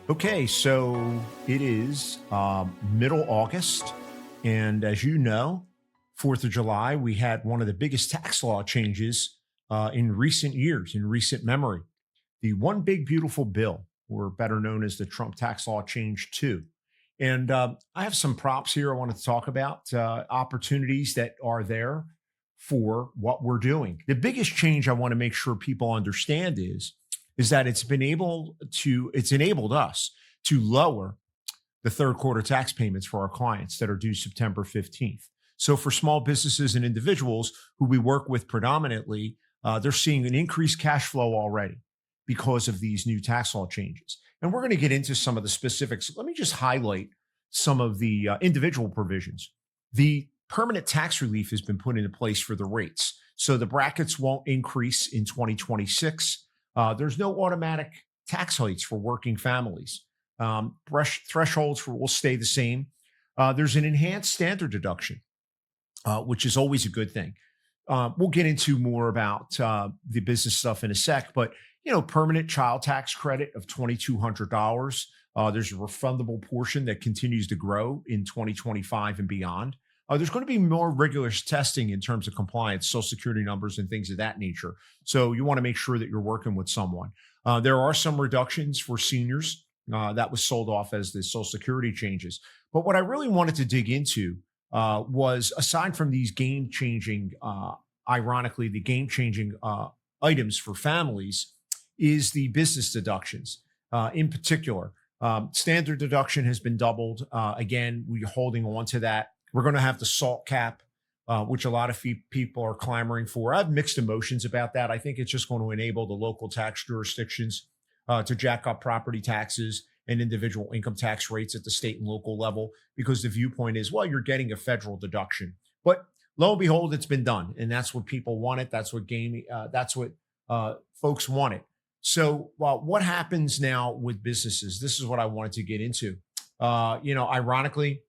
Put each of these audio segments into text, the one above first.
Okay, so it is middle August. And as you know, 4th of July, we had one of the biggest tax law changes in recent years, in recent memory. The One Big Beautiful Bill, or better known as the Trump Tax Law Change 2. And I have some props here I wanted to talk about, opportunities that are there for what we're doing. The biggest change I want to make sure people understand is that it's enabled us to lower the third quarter tax payments for our clients that are due September 15th. So for small businesses and individuals who we work with predominantly, they're seeing an increased cash flow already because of these new tax law changes. And we're going to get into some of the specifics. Let me just highlight some of the individual provisions. The permanent tax relief has been put into place for the rates. So the brackets won't increase in 2026. There's no automatic tax hikes for working families. Thresholds will stay the same. There's an enhanced standard deduction, which is always a good thing. We'll get into more about the business stuff in a sec, but permanent child tax credit of $2,200. There's a refundable portion that continues to grow in 2025 and beyond. There's going to be more rigorous testing in terms of compliance, social security numbers, and things of that nature. So you want to make sure that you're working with someone. There are some reductions for seniors. That was sold off as the social security changes. But what I really wanted to dig into was, aside from these game-changing, ironically, the game-changing items for families, is the business deductions. In particular, standard deduction has been doubled. Again, we're holding on to that. We're going to have the SALT cap, which a lot of people are clamoring for. I have mixed emotions about that. I think it's just going to enable the local tax jurisdictions to jack up property taxes and individual income tax rates at the state and local level, because the viewpoint is, well, you're getting a federal deduction. But lo and behold, it's been done, and that's what people wanted. That's what folks wanted. So, what happens now with businesses? This is what I wanted to get into. Ironically,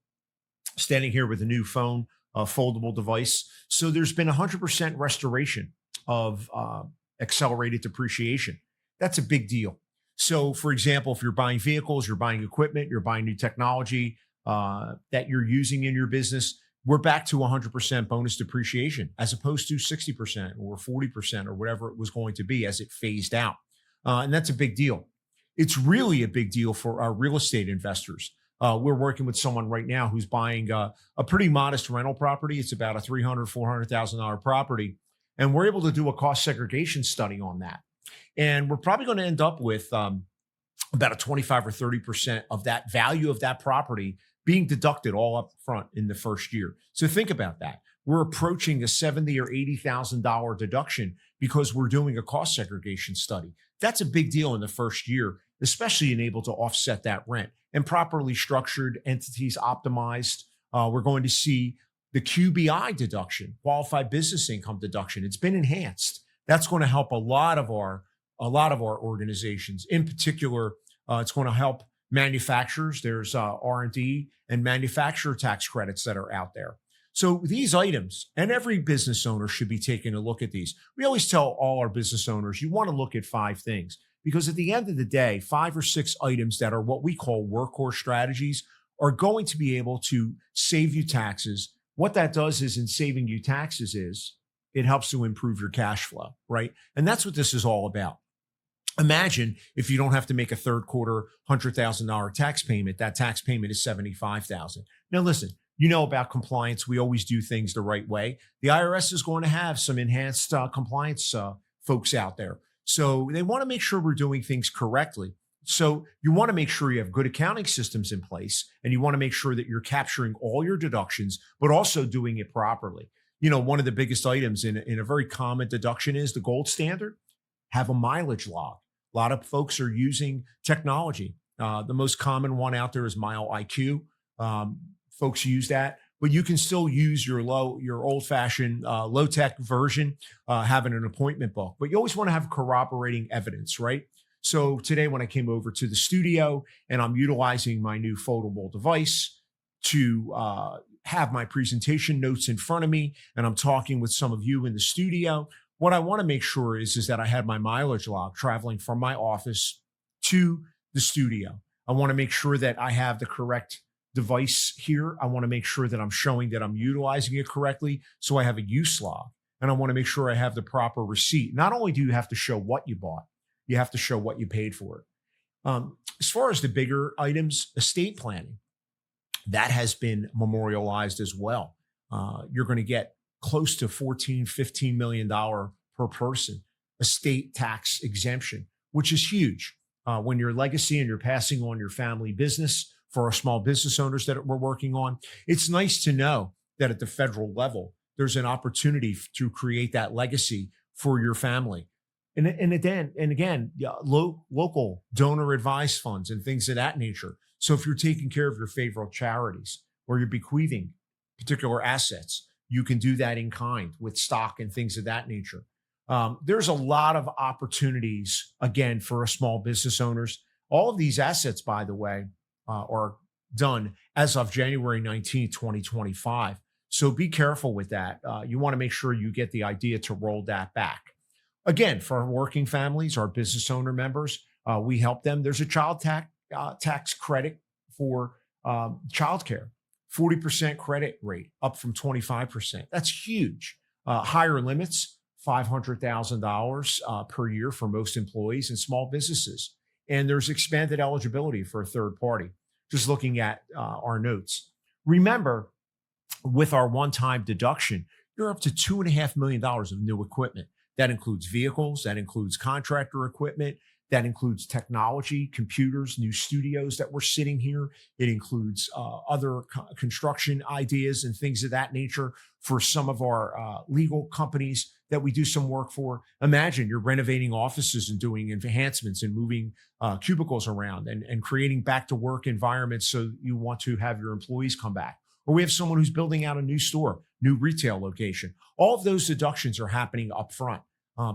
standing here with a new phone, foldable device. So there's been 100% restoration of accelerated depreciation. That's a big deal. So, for example, if you're buying vehicles, you're buying equipment, you're buying new technology that you're using in your business, we're back to 100% bonus depreciation, as opposed to 60% or 40% or whatever it was going to be as it phased out. And that's a big deal. It's really a big deal for our real estate investors. We're working with someone right now who's buying a pretty modest rental property. It's about a $300,000-$400,000 property. And we're able to do a cost segregation study on that. And we're probably going to end up with about a 25 or 30% of that value of that property being deducted all up front in the first year. So think about that. We're approaching a $70,000 or $80,000 deduction because we're doing a cost segregation study. That's a big deal in the first year, especially in able to offset that rent. And properly structured entities optimized, we're going to see the QBI deduction, qualified business income deduction. It's been enhanced. That's going to help a lot of our organizations. In particular, it's going to help manufacturers. There's R&D and manufacturer tax credits that are out there. So these items, and every business owner should be taking a look at these. We always tell all our business owners, you want to look at 5 things, because at the end of the day, 5 or 6 items that are what we call workhorse strategies are going to be able to save you taxes. What that does is, in saving you taxes, is it helps to improve your cash flow, right? And that's what this is all about. Imagine if you don't have to make a third quarter $100,000 tax payment. That tax payment is $75,000. Now, listen, you know about compliance. We always do things the right way. The IRS is going to have some enhanced compliance folks out there. So they want to make sure we're doing things correctly. So you want to make sure you have good accounting systems in place, and you want to make sure that you're capturing all your deductions, but also doing it properly. One of the biggest items in a very common deduction is the gold standard. Have a mileage log. A lot of folks are using technology. The most common one out there is Mile IQ. Folks use that, but you can still use your old-fashioned low-tech version, having an appointment book. But you always want to have corroborating evidence, right? So today, when I came over to the studio and I'm utilizing my new foldable device to have my presentation notes in front of me, and I'm talking with some of you in the studio, what I want to make sure is that I had my mileage log traveling from my office to the studio. I want to make sure that I have the correct device here. I want to make sure that I'm showing that I'm utilizing it correctly. So I have a use log, and I want to make sure I have the proper receipt. Not only do you have to show what you bought, you have to show what you paid for it. As far as the bigger items, estate planning, that has been memorialized as well. You're going to get close to $14, $15 million per person estate tax exemption, which is huge. When your legacy and you're passing on your family business for our small business owners that we're working on, it's nice to know that at the federal level, there's an opportunity to create that legacy for your family. And again, local donor advised funds and things of that nature. So if you're taking care of your favorite charities or you're bequeathing particular assets, you can do that in kind with stock and things of that nature. There's a lot of opportunities, again, for small business owners. All of these assets, by the way, are done as of January 19th, 2025. So be careful with that. You want to make sure you get the idea to roll that back. Again, for our working families, our business owner members, we help them. There's a child tax credit for childcare, 40% credit rate, up from 25%. That's huge. Higher limits, $500,000 per year for most employees and small businesses. And there's expanded eligibility for a third party. Just looking at our notes. Remember, with our one-time deduction, you're up to $2.5 million of new equipment. That includes vehicles, that includes contractor equipment, that includes technology, computers, new studios that we're sitting here. It includes other construction ideas and things of that nature for some of our legal companies that we do some work for. Imagine you're renovating offices and doing enhancements and moving cubicles around and creating back to work environments so you want to have your employees come back. Or we have someone who's building out a new store, new retail location. All of those deductions are happening up front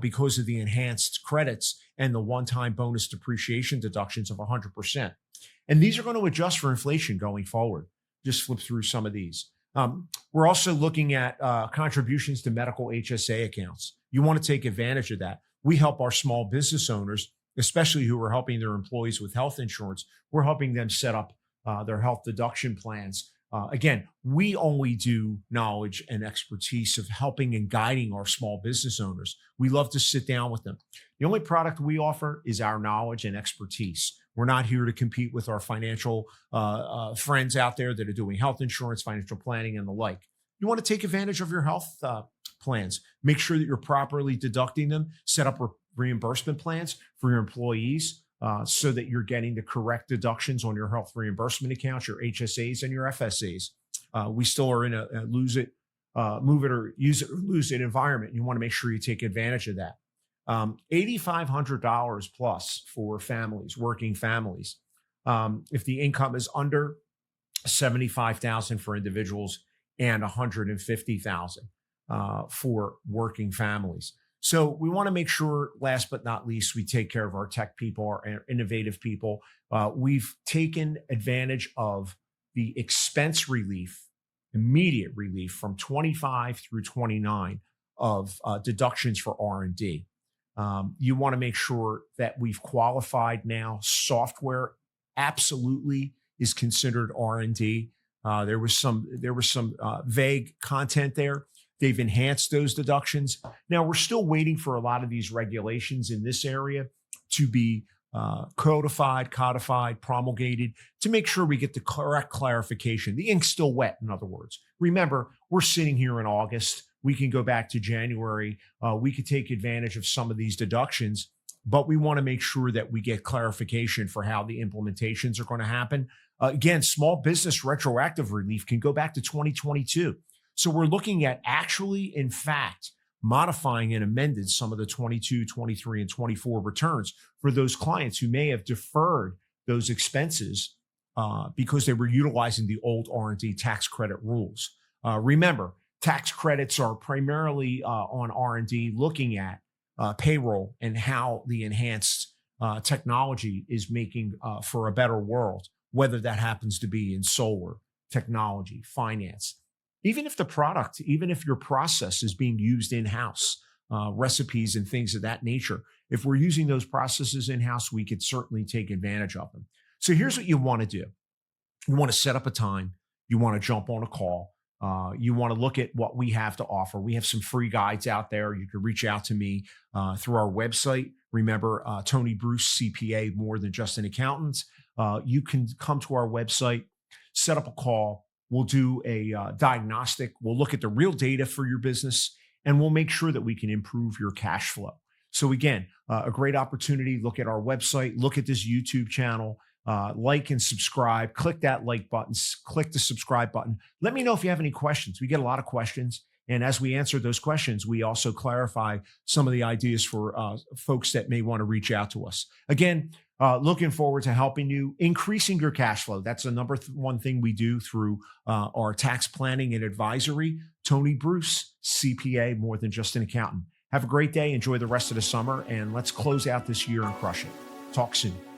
because of the enhanced credits and the one-time bonus depreciation deductions of 100%. And these are going to adjust for inflation going forward. Just flip through some of these. We're also looking at contributions to medical HSA accounts. You want to take advantage of that. We help our small business owners, especially who are helping their employees with health insurance. We're helping them set up their health deduction plans. Again, we only do knowledge and expertise of helping and guiding our small business owners. We love to sit down with them. The only product we offer is our knowledge and expertise. We're not here to compete with our financial friends out there that are doing health insurance, financial planning, and the like. You want to take advantage of your health plans. Make sure that you're properly deducting them. Set up reimbursement plans for your employees. So that you're getting the correct deductions on your health reimbursement accounts, your HSAs and your FSAs. We still are in a lose it, move it or use it or lose it environment. You want to make sure you take advantage of that. $8,500 plus for families, working families. If the income is under $75,000 for individuals and $150,000 for working families. So we want to make sure, last but not least, we take care of our tech people, our innovative people. We've taken advantage of the expense relief, immediate relief from 25 through 29 of deductions for R&D. You want to make sure that we've qualified now. Software absolutely is considered R&D. There was some vague content there. They've enhanced those deductions. Now, we're still waiting for a lot of these regulations in this area to be codified, promulgated, to make sure we get the correct clarification. The ink's still wet, in other words. Remember, we're sitting here in August. We can go back to January. We could take advantage of some of these deductions, but we want to make sure that we get clarification for how the implementations are going to happen. Again, small business retroactive relief can go back to 2022. So we're looking at actually, in fact, modifying and amended some of the 22, 23, and 24 returns for those clients who may have deferred those expenses because they were utilizing the old R&D tax credit rules. Remember, tax credits are primarily on R&D, looking at payroll and how the enhanced technology is making for a better world, whether that happens to be in solar, technology, finance. Even if the product, even if your process is being used in-house, recipes and things of that nature, if we're using those processes in-house, we could certainly take advantage of them. So here's what you want to do. You want to set up a time. You want to jump on a call. You want to look at what we have to offer. We have some free guides out there. You can reach out to me through our website. Remember, Tony Bruce, CPA, more than just an accountant. You can come to our website, set up a call. We'll do a diagnostic. We'll look at the real data for your business, and we'll make sure that we can improve your cash flow. So again, a great opportunity. Look at our website. Look at this YouTube channel. Like and subscribe. Click that like button. Click the subscribe button. Let me know if you have any questions. We get a lot of questions. And as we answer those questions, we also clarify some of the ideas for folks that may want to reach out to us. Again, looking forward to helping you, increasing your cash flow. That's the number one thing we do through our tax planning and advisory. Tony Bruce, CPA, more than just an accountant. Have a great day. Enjoy the rest of the summer, and let's close out this year and crush it. Talk soon.